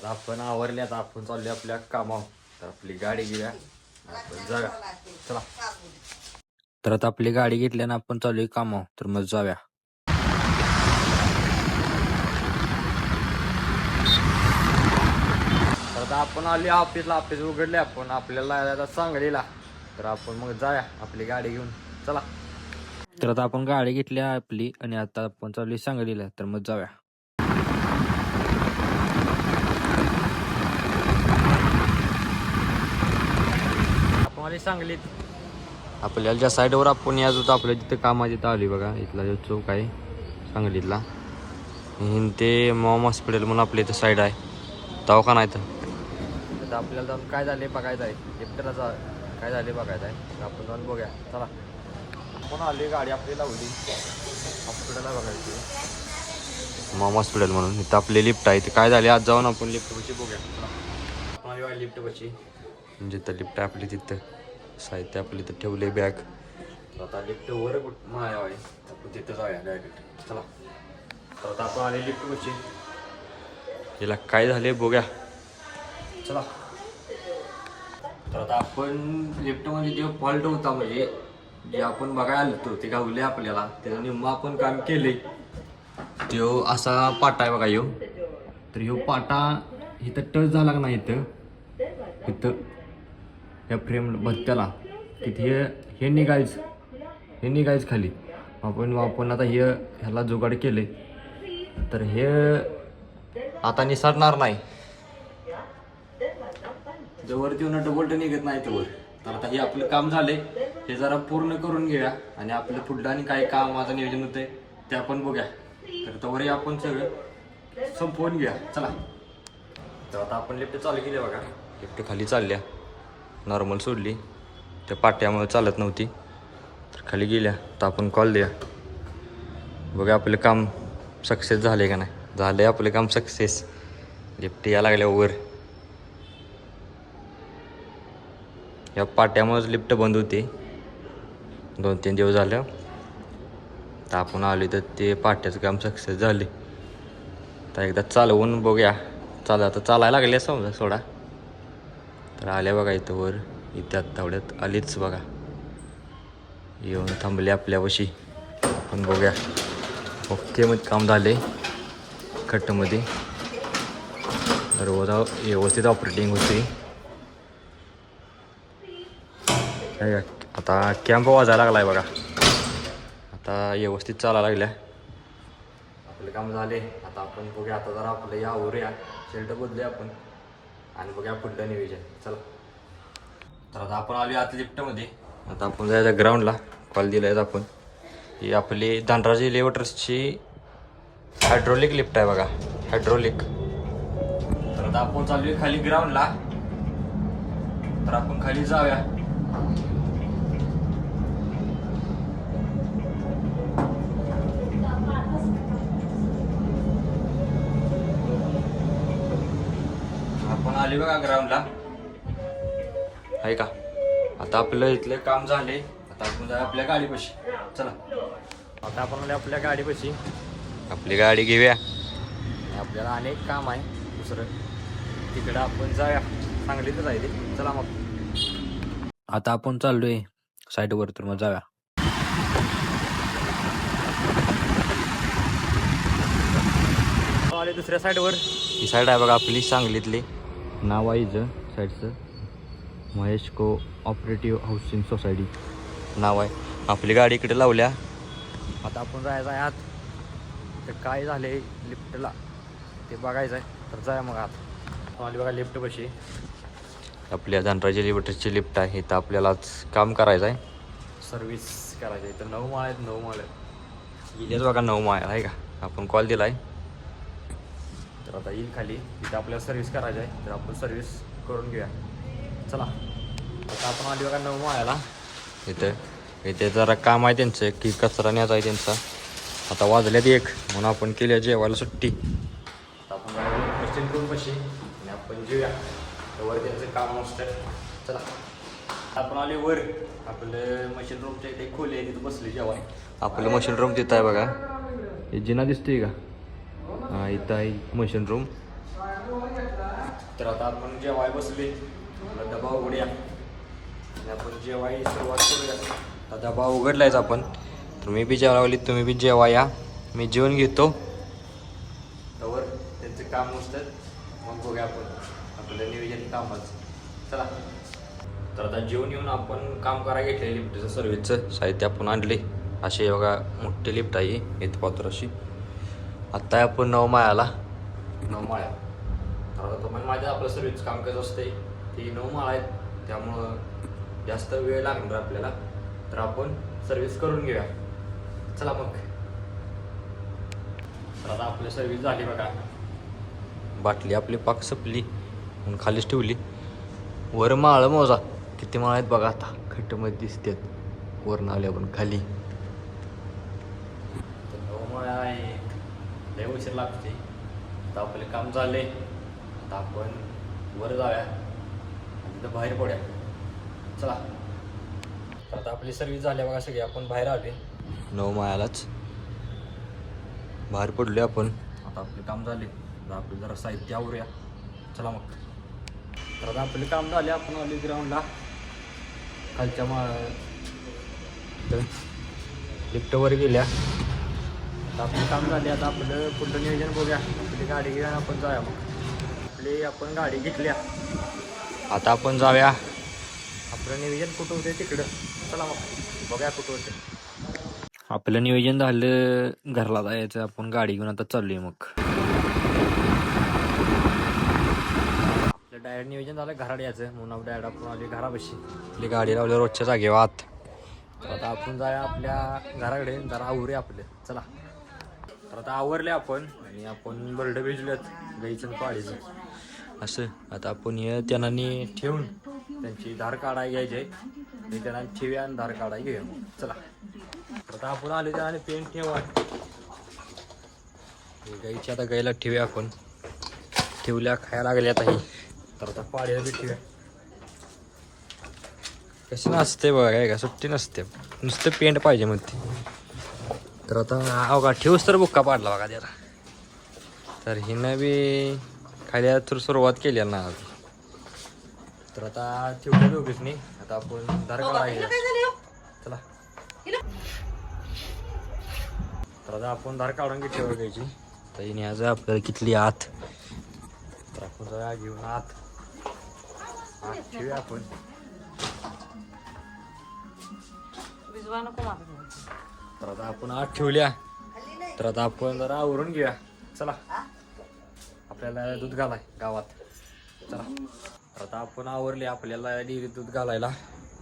आता आपण आवरले, आता आपण चाललो आपल्या कामावर. तर आपली गाडी घेऊया, आपण जाऊया. चला. तर आता आपली गाडी घेतल्यानं आपण चालू कामावर, तर मग जाऊया. तर आता आपण आली ऑफिसला, ऑफिस उघडले आपण, आपल्याला आता सांगलीला. तर आपण मग जाऊया आपली गाडी घेऊन. चला. तर आता आपण गाडी घेतली आपली आणि आता आपण चालू सांगलीला, तर मग जाऊया. आपण आली सांगलीत. आपल्याला ज्या साईडवर आपण याच होतो, आपल्या जिथं कामा जिथं आली बघा, इथला जो चौक आहे सांगलीतला, ते मॉम हॉस्पिटल म्हणून आपल्या इथं साईड आहे, दवाखाना आहे. तर आपल्याला जाऊन काय झाले बघायचं आहे, लिफ्टला काय झाले बघायचं आहे. तर आपण जाऊन बघूया. चला. आपण आली, गाडी आपली लावली, हॉस्पिटलला बघायची मॉम हॉस्पिटल म्हणून. इथं आपली लिफ्ट आहे, ते काय झाले आज जाऊन आपण लिफ्टपाशी बघूया. चला. आपण लिफ्टपाशी, जिथं लिफ्ट आहे आपली तिथं साहित्य आपली तिथं ठेवले बॅग. आता लिफ्ट वर माया आहे, आपण तिथं जाऊया डायरेक्ट. चला. तर आता आपण आले लिफ्टपाशी, याला काय झाले बघूया. चला. तर आता आपण लिफ्टमध्ये जे फॉल्ट होता, म्हणजे जे आपण बघायला आलो ते गावले आपल्याला, त्याचं निम्मा आपण काम केले. तो असा पाटा आहे बघा ह्यो. तर ह्यो पाटा इथं टच झाला का नाही, इथं या फ्रेम भत्त्याला तिथे हे निघायच खाली. आपण आता ह्याला जुगाड केले, तर हे आता निसरणार नाही, जवळती होणं डबल निघत नाही तोवर. तर आता हे आपलं काम झाले, हे जरा पूर्ण करून घेऊया आणि आपलं पुढलं आणि काय काम माझं नियोजन होतंय ते आपण बघूया. तर तोवरही आपण सगळं संपवून घेऊया. चला. तर आता आपण लिफ्ट चालू केली बघा, लिफ्ट खाली चालल्या, नॉर्मल सोडली, त्या पाट्यामुळे चालत नव्हती, तर खाली गेल्या. तर आपण कॉल द्या, बघा आपलं काम सक्सेस झाले का नाही. झालं आहे आपलं काम सक्सेस. लिफ्ट या लागल्या वर. या पाट्यामुळेच लिफ्ट बंद होती 2-3 दिवस झालं. तर आपण आलो तर ते पाट्याचं काम सक्सेस झाले. तर एकदा चालवून बघूया. आता चालायला लागले समजा सोडा. तर आल्या बघा इथं वर, इथं आठवड्यात आलीच बघा, येऊन थांबले आपल्यापाशी. पण बघूया. ओके मध्ये काम झाले, खट्टमध्ये सर्व व्यवस्थित ऑपरेटिंग होती. आता कॅम्प वाजायला लागला आहे बघा, आता व्यवस्थित चालायला लागल्या. आपलं काम झाले. आता आपण बघूया, आता जरा आपलं या आवरूया, शर्ट बदलूया आपण आणि बघूया पुढलं नियोजन. चला. तर आता आपण आलो आता लिफ्टमध्ये. आता आपण जायचं ग्राउंडला, कॉल दिला आहे आपण. ही आपली धनराज एलिव्हेटर्सची हायड्रोलिक लिफ्ट आहे बघा, हायड्रोलिक. तर आता आपण चालू आहे खाली ग्राउंडला, तर आपण खाली जाऊया. आपण आले बघा ग्राउंडला, आहे का. आता आपलं इथलं काम झाले, आता आपण जाऊया आपल्या गाडीपाशी. चला. आता आपण आले आपल्या गाडीपाशी, आपली गाडी घेऊया. आपल्याला अनेक काम आहे दुसरं, तिकडं आपण जाऊया, सांगलीतच आहे ते. चला मग. आता आपण चाललोय साईडवर, तर मग जाऊया. आले दुसऱ्या साईडवर. ही साईड आहे बघा आपली सांगलीतली, नाव आहे इथं साईडचं, महेश को ऑपरेटिव्ह हाऊसिंग सोसायटी नाव आहे. आपली गाडी इकडे लावल्या. आता आपण जायचं आहे आत, तर काय झाले लिफ्टला ते बघायचं आहे. तर जाय मग आत. आली बघा लिफ्टपाशी, आपल्या धनराज एलिव्हेटरची लिफ्ट आहे. इथं आपल्याला काम करायचं आहे, सर्व्हिस करायचं आहे. इथं 9 माळे आहेत, 9 माळे गेलेच बघा, 9 माळे आहे का. आपण कॉल दिला आहे, तर आता येईल खाली. इथं आपल्याला सर्व्हिस करायचं आहे, तर आपण सर्व्हिस करून घेऊया. चला. आता आपण आली बघा 9 माळ्याला. इथे जरा काम आहे त्यांचं, की कचरा न्यायचा आहे त्यांचा. आता वाजल्यात 1 म्हणून आपण केली जेवायला सुट्टी. आता आपण मशीन रूमपाशी आणि आपण जेऊया, वर त्यांचं काम असतं. चला. आपण आले वर, आपलं मशीन रूमच्या इथे खोली आहे, तिथं बसले जेवाय. आपलं मशीन रूम तिथं आहे बघा, हे जिना दिसतोय का. हां, इथं आहे मशीन रूम. तर आता आपण जेवाय बसले, आपला डबा उघडूया आणि आपण जेवाय सुरुवात करूया. आता डबा उघडलायच आपण, तर मी बी जेवायला, तुम्ही बी जेवा या. मी जेवण घेतो तवर त्यांचं काम नसतं, मग बघूया आपण आपलं नियोजन कामाचं. चला. तर आता जेवण येऊन आपण काम करायला घेतले, लिफ्टचं सर्व्हिसचं साहित्य आपण आणले. असे बघा मोठी लिफ्ट आहे इथं पात्र अशी. आत्ता आपण 9 माळ्याला 9 माळ्या. तर आता तुम्हाला माझ्या आपलं सर्व्हिस काम कसं असते, ते 9 माळा आहेत, त्यामुळं जास्त वेळ लागणार आपल्याला. तर आपण सर्व्हिस करून घेऊया. चला मग. तर आता आपली सर्व्हिस झाली बघा. बाटली आपली पाक संपली म्हणून खालीच ठेवली. वर माळ मोजा किती माळ आहेत बघा. आता खड्डमध्ये दिसतात वरून आले आपण खाली. तर 9 माळा आहे, लय उशीर लागते. आता आपले काम झाले, आता आपण वर जाऊया आणि तिथं बाहेर पडूया. चला. तर आता आपली सर्व्हिस झाली बघा सगळी. आपण बाहेर आले 9 माळ्यालाच बाहेर पडलो आपण. आता आपले काम झाले, आता आपलं जरा साहित्य आवरूया. चला मग. तर आता आपले काम झाले, आपण आले ग्राउंडला खालच्या लिफ्टवर गेल्या. आता आपलं काम झाले, आता आपलं पुढलं नियोजन बघूया. आपली गाडी घेऊन आपण जाऊया. मग आपण गाडी घेतल्या, आता आपण जाऊया. आपलं नियोजन कुठं होते तिकडं. चला मग बघूया कुठं होते. आपलं नियोजन झालं घरला जायचं, आपण गाडी घेऊन आता चाललोय. मग आपलं डायरेक्ट नियोजन झालं घरात यायचं, म्हणून डायरेक्ट आपण आली घरापाशी. आपली गाडी लावली रोजच्या जागेवर आत. तर आता आपण जाऊया आपल्या घराकडे, जरा आवरूया आपलं. चला. तर आता आवरले आपण आणि आपण बरडं भिजलेत गाईचं पाळीचं असं. आता आपण हे त्यांना ठेवून त्यांची धार काढायला घ्यायची, त्यांना ठेवूया आणि धार काढायला घेऊया. चला. तर आता आपण आले त्याने पेंट ठेवा गाईची. आता गाईला ठेवूया आपण. ठेवल्या खायला लागल्या आता ही. तर आता पाळीला बी ठेवूया. कसं नसते बघा, काय का सुट्टी नसते, नुसतं पेंट पाहिजे मग ते. तर आता अवघा ठेवूस तर बुक्का पाडला बघा त्याला. तर हिनं बी खाली थोडी सुरुवात केली ना. तर आता ठेवलं दोघीच नाही. आता आपण धार काढायला. चला. तर आता आपण धार काढून घेतली बघायची. तर हिने आज आपल्याला कितली आत. तर आपण जरा घेऊन आत ठेवूया आपण. तर आता आपण आत ठेवल्या. तर आता आपण जरा आवरून घेऊया. चला. आपल्याला दूध घालाय गावात. चला. तर आता आपण आवरले, आपल्याला डेअरीत दूध घालायला.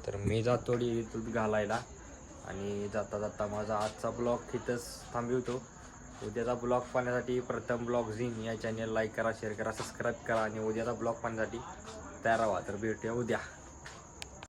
तर मी जातो डेअरीत दूध घालायला आणि जाता जाता माझा आजचा ब्लॉग इथंच थांबवतो. उद्याचा ब्लॉग पाहण्यासाठी प्रथम ब्लॉग झीन या चॅनल लाईक करा, शेअर करा, सबस्क्राईब करा आणि उद्याचा ब्लॉग पाहण्यासाठी तयार व्हा. तर भेटूया उद्या.